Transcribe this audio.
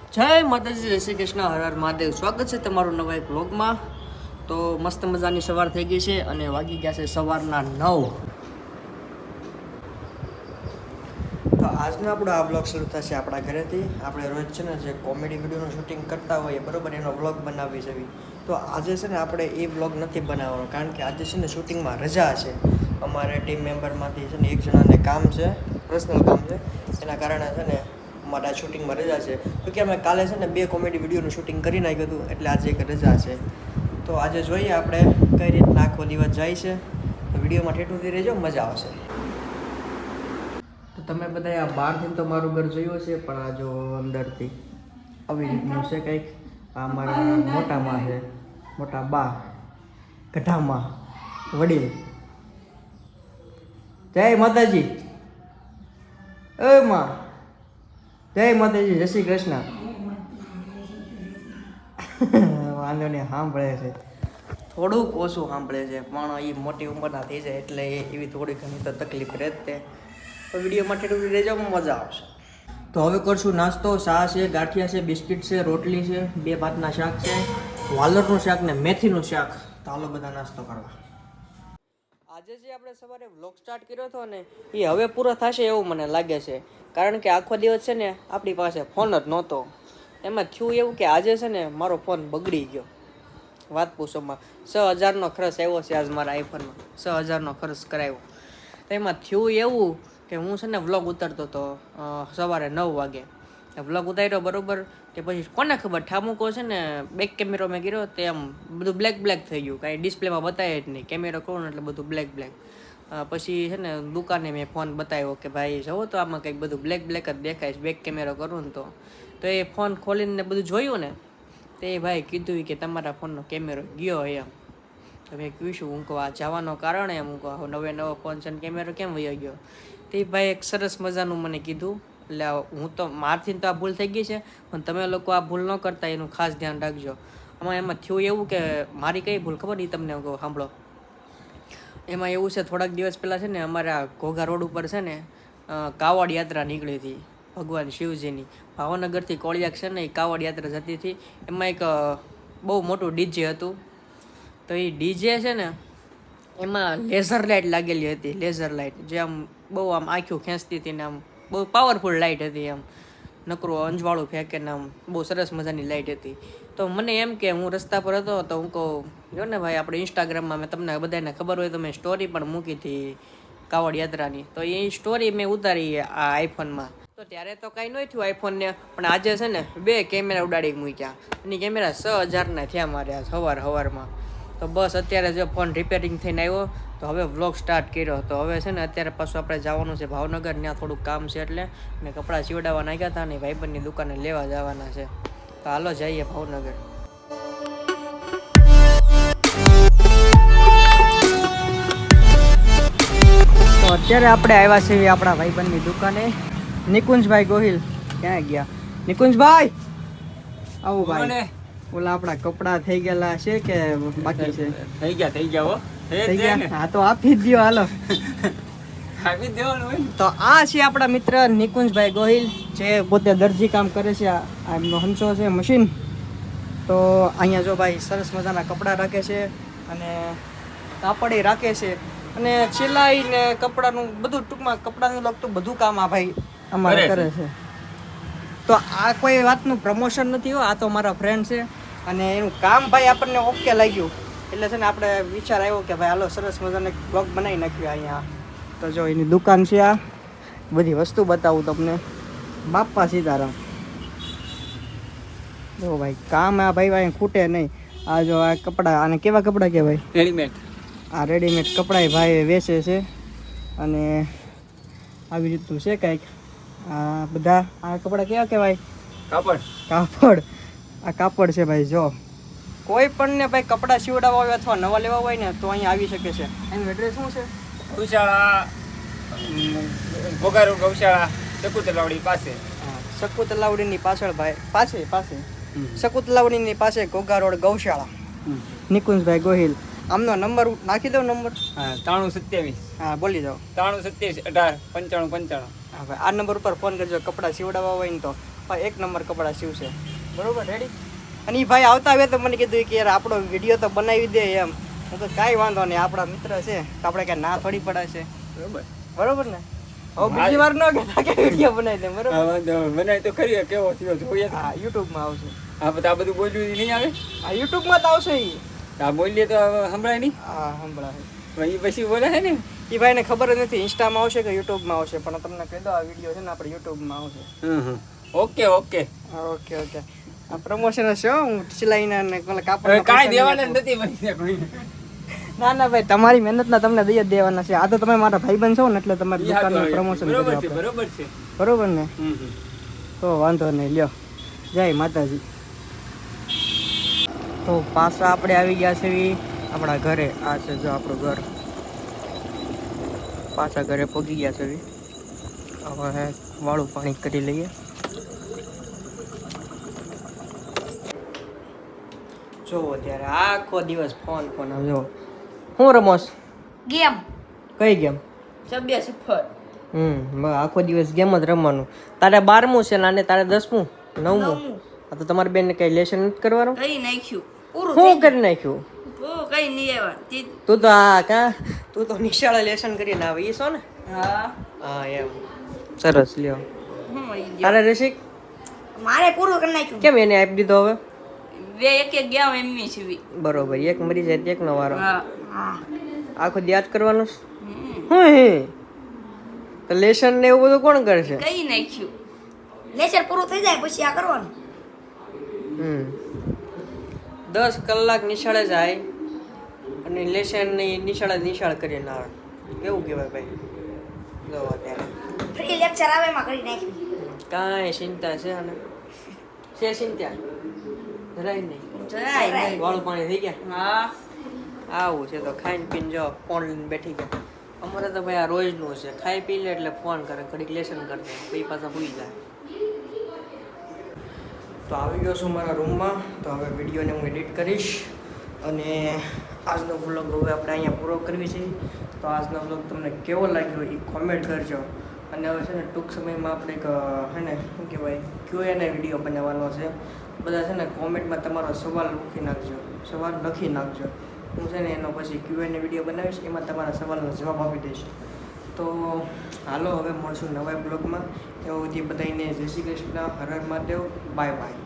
જય માતાજી, જય શ્રી કૃષ્ણ, હર હર મહાદેવ. સ્વાગત છે તમારું નવા એક વ્લોગમાં. તો મસ્ત મજાની સવાર થઈ ગઈ છે અને વાગી ગયા છે સવારના 9. તો આજનો આપણો આ વ્લોગ શરૂ થશે આપણા ઘરેથી. આપણે રોજ છે ને જે કોમેડી વિડીયોનું શૂટિંગ કરતા હોઈએ બરાબર, એનો વ્લોગ બનાવી છે. તો આજે છે ને આપણે એ વ્લોગ નથી બનાવવાનો, કારણ કે આજે છે ને શૂટિંગમાં રજા છે. અમારે ટીમ મેમ્બરમાંથી છે ને એક જણાને કામ છે, પર્સનલ કામ છે, એના કારણે છે ને મારા શૂટિંગમાં રજા છે. તો કે અમે કાલે છે ને 2 કોમેડી વિડીયોનું શૂટિંગ કરી નાખ્યું હતું, એટલે આજે એક રજા છે. તો આજે જોઈએ આપણે કઈ રીતના આખો દિવસ જાય છે. તો વિડીયોમાં ઠેઠુંથી રહેજો, મજા આવશે. તો તમે બધા આ બહારથી તો મારું ઘર જોયું છે, પણ આ જો અંદરથી આવી રીતનું છે કંઈક. આ મારા મોટા માં છે, મોટા બા, ગઢામાં વડીલ. જય માતાજી. એ માં, જય માતાજી, જય શ્રી કૃષ્ણ. વાંધો નહીં, સાંભળે છે, થોડુંક ઓછું સાંભળે છે, પણ એ મોટી ઉંમરના થઈ જાય એટલે એવી થોડી ઘણી તો તકલીફ રહે જ તે. તો વિડીયો માટે થોડી રહેજો, મજા આવશે. તો હવે કરશું નાસ્તો. ચા છે, ગાંઠિયા છે, બિસ્કિટ છે, રોટલી છે, 2 ભાતના શાક છે, વાલરનું શાક ને મેથીનું શાક. તો હાલો બધા નાસ્તો કરવા. આજે જે આપણે સવારે વ્લોગ સ્ટાર્ટ કર્યો હતો ને, એ હવે પૂરો થશે એવું મને લાગે છે, કારણ કે આખો દિવસ છે ને આપણી પાસે ફોન જ નહોતો. એમાં થયું એવું કે આજે છે ને મારો ફોન બગડી ગયો. વાત પૂછોમાં 6000નો ખર્ચ આવ્યો છે આજ મારા આઈફોનમાં. 6000નો ખર્ચ કરાવ્યો. તો એમાં થયું એવું કે હું છે ને વ્લોગ ઉતારતો હતો સવારે 9 વાગે. વ્લોગ ઉતાર્યો બરાબર, કે પછી કોને ખબર ઠામુકો છે ને બેક કેમેરો મેં કર્યો, તે આમ બધું બ્લેક થઈ ગયું, કાંઈ ડિસ્પ્લેમાં બતાવે જ નહીં. કેમેરો કહું ને એટલે બધું બ્લેક. પછી છે ને દુકાને મેં ફોન બતાવ્યો કે ભાઈ જુઓ તો આમાં કંઈક બધું બ્લેક જ દેખાય છે બેક કેમેરો કરું ને. તો એ ફોન ખોલીને બધું જોયું ને, તો એ ભાઈ કીધું કે તમારા ફોનનો કેમેરો ગયો એમ. તો મેં કહીશું હું કહું આ જવાનો કારણ એમ, હું કહું નવો ફોન છે ને કેમેરો કેમ વયો ગયો. તો એ ભાઈ એક સરસ મજાનું મને કીધું. એટલે હું તો મારથી તો આ ભૂલ થઈ ગઈ છે, પણ તમે લોકો આ ભૂલ ન કરતા એનું ખાસ ધ્યાન રાખજો. એમાં થયું એવું કે મારી કઈ ભૂલ ખબર નહીં તમને, કહું સાંભળો. એમાં એવું છે, થોડાક દિવસ પહેલાં છે ને અમારા ઘોઘા રોડ ઉપર છે ને કાવડ યાત્રા નીકળી હતી ભગવાન શિવજીની. ભાવનગરથી કોળિયાક છે ને એ કાવડ યાત્રા જતી હતી. એમાં એક બહુ મોટું ડીજે હતું. તો એ ડીજે છે ને એમાં લેઝર લાઇટ લાગેલી હતી. લેઝર લાઇટ જે આમ બહુ આમ આંખું ખેંચતી હતી ને આમ બહુ પાવરફુલ લાઇટ હતી. આમ નકરું અંજવાળું ફેંકે ને આમ બહુ સરસ મજાની લાઇટ હતી. તો મને એમ કે હું રસ્તા પર હતો તો હું કહું જો ને ભાઈ, આપણે ઇન્સ્ટાગ્રામમાં મેં તમને બધાને ખબર હોય તો મેં સ્ટોરી પણ મૂકી હતી કાવડ યાત્રાની. તો એ સ્ટોરી મેં ઉતારી આ આઈફોનમાં. તો ત્યારે તો કાંઈ નહીં થયું આઈફોનને, પણ આજે છે ને 2 કેમેરા ઉડાડી મૂક્યા. એની કેમેરા 6000ના થયા મારે સવારમાં. તો બસ અત્યારે જો ફોન રિપેરિંગ થઈને આવ્યો, તો હવે વ્લોગ સ્ટાર્ટ કર્યો. તો હવે છે ને અત્યારે પાછું આપણે જવાનું છે ભાવનગર. ત્યાં થોડુંક કામ છે એટલે મેં કપડાં સીવડાવવા નાખ્યા હતા ને ભાઈબંધની દુકાને લેવા જવાના છે. તો હાલો જઈએ ભાવનગર. તો અત્યારે આપણે આવ્યા છીએ આપણા ભાઈબંધની દુકાને. નિકુંજભાઈ ગોહિલ ક્યાં ગયા? નિકુંજભાઈ આવો ભાઈ. ઓલા આપણા કપડા થઈ ગયેલા છે કે બાકી છે? થઈ ગયા હો. થઈ ગયા? હા તો આપી જ દો હાલો. આપી દેવાનું. તો આ છે આપણા મિત્ર નિકુંજભાઈ ગોહિલ, જે પોતે દરજી કામ કરે છે. આ એમનો હંસો છે મશીન. તો અહીંયા જો ભાઈ સરસ મજાના કપડાં રાખે છે અને કાપડ રાખે છે અને સિલાઈ ને કપડાનું બધું, ટૂંકમાં કપડાનું લગતું બધું કામ આ ભાઈ અમારે કરે છે. તો આ કોઈ વાતનું પ્રમોશન નથી હો, આ તો મારા ફ્રેન્ડ છે અને એનું કામ ભાઈ આપણને ઓકે લાગ્યું. એટલે છે ને આપણે વિચાર આવ્યો કે ભાઈ હાલો સરસ મજાનો બ્લોગ બનાવી નાખ્યો અહીંયા. તો જો એની દુકાન છે, આ બધી વસ્તુ બતાવું તમને. બાપા સીતારામ. જો ભાઈ કામ આ ભાઈ ખૂટે નહીં. આ જો આ કપડાં, આને કેવા કપડાં કહેવાય? રેડીમેડ. આ રેડીમેડ કપડાં ભાઈ વેચે છે અને આવી રીતનું છે કંઈક. આ બધા આ કપડાં કેવા કહેવાય? કાપડ. આ કાપડ છે ભાઈ. જો કોઈ પણ ને ભાઈ કપડાં સીવડાવવા હોય અથવા નવા લેવા હોય ને તો અહીંયા આવી શકે છે. એનું એડ્રેસ શું છે? ગૌશાળા, ઘોઘા રોડ ગૌશાળા, શકુ તલાવડી પાસે. શકુ તલાવડીની પાછળ ભાઈ, પાસે શકુ તલાવડીની પાસે ઘોઘા રોડ ગૌશાળા. નિકુંજભાઈ ગોહિલ. આમનો નંબર નાખી દો. નંબર 9327. હા બોલી જાઓ. 9327 18 95 95. હા ભાઈ આ નંબર ઉપર ફોન કરજો કપડાં સીવડાવવા હોય ને તો. પણ એક નંબર કપડાં સીવશે બરોબર રેડી. અને એ ભાઈ આવતા હવે તો મને કીધું કે યાર આપણો વિડીયો તો બનાવી દે એમ. હું તો કાંઈ વાંધો નહીં, આપણા મિત્ર છે તો આપણે કાંઈ ના થોડી પડે છે બરોબર બરોબર ને. હવે બીજી વાર ન કહેતા કે વિડીયો બનાવી દે બરોબર. હા વાંધો બનાય તો ખરી કેવો થયો જોઈએ તો. હા યુટ્યુબમાં આવશે. આ બધું બોલ્યું નહીં આવે. હા યુટ્યુબમાં તો આવશે એ. આ બોલીએ તો સંભળાય નહીં. હા સંભળાય. પણ એ પછી બોલે છે ને. એ ભાઈને ખબર જ નથી ઇન્સ્ટામાં આવશે કે યુટ્યુબમાં આવશે, પણ તમને કહી દો આ વિડીયો છે ને આપણે યુટ્યુબમાં આવશે. Okay okay. Okay okay. આ પ્રમોશન હશે હું સિલાઈના ને કાપડ કાંઈ દેવાના નથી મને કોઈને. ના ના ભાઈ તમારી મહેનતના તમને દઈ જ દેવાના છે. આ તો તમે મારા ભાઈબંધ છો ને એટલે તમારી દુકાનનું પ્રમોશન બરોબર છે બરોબર છે બરોબર ને. તો વાંધો નહીં લ્યો. જય માતાજી. તો પાછા આપણે આવી ગયા છે આપણા ઘરે. આ છે જો આપણું ઘર. પાછા ઘરે પહોંચી ગયા છે. હવે વાળું પાણી કરી લઈએ. જો અત્યારે આખો દિવસ ફોન જો હું રમોસ ગેમ કઈ ગેમ? સબ્ય સફર. આખો દિવસ ગેમ જ રમવાનું. તારે 12મું છે ને તારે 10મું 9મું. આ તો તમારી બેનને કઈ લેસન નથી કરવાનું? કઈ નાખ્યું પૂરું શું કરી નાખ્યું? કઈ નહીં આવ્યા તું તો તું તો નિશાળે લેસન કરીને આવે એ છો ને? હા હા એમ સરસ લ્યો. હું મળી ગયો. તારે રસિક મારે પૂરું કરી નાખ્યું. કેમ એને આપી દીધો હવે? બે એક ગેમ એમની સીવી. બરોબર એક મરી જાય એક નો વારો. હા હા આખો યાદ કરવાનું હું હે તો લેસન ને એવું બધું કોણ કરશે? કઈ નાખ્યું લેસન પૂરું થઈ જાય પછી આ કરવાનું. 10 કલાક નિશાળે જાય અને લેસન નિશાળ કરીને આવે. કેવું કહેવાય ભાઈ? જો અત્યારે ફ્રી લેક્ચર આવે એમાં કરી નાખ્યું. કાંઈ ચિંતા છે અને છે ચિંતા જરાય નહીં. જરાય વાળું પાણી થઈ ગયા. હા આવું છે તો ખાઈને પીને જો ફોન લઈને બેઠી ગયા. અમારે તો ભાઈ આ રોજનું છે. ખાઈ પી લે એટલે ફોન કરે, ઘડીક લેસન કરી દે પછી પાછા ભૂલી જાય. તો આવી ગયો છું મારા રૂમમાં. તો હવે વિડીયોને હું એડિટ કરીશ અને આજનો વ્લોગ હવે આપણે અહીંયા પૂરો કરવી છે. તો આજનો વ્લોગ તમને કેવો લાગ્યો એ કોમેન્ટ કરજો. અને હવે છે ને ટૂંક સમયમાં આપણે એક હે ને શું કહેવાય Q&A વિડીયો બનાવવાનો છે. બધા છે ને કોમેન્ટમાં તમારો સવાલ લખી નાખજો. હું છે ને એનો પછી Q&A વિડીયો બનાવીશ, એમાં તમારા સવાલનો જવાબ આપી દઈશ. તો હાલો હવે મળશું નવા બ્લોગમાં. એવું બધી બધાને જય શ્રી કૃષ્ણ, હર હર મહાદેવ, બાય બાય.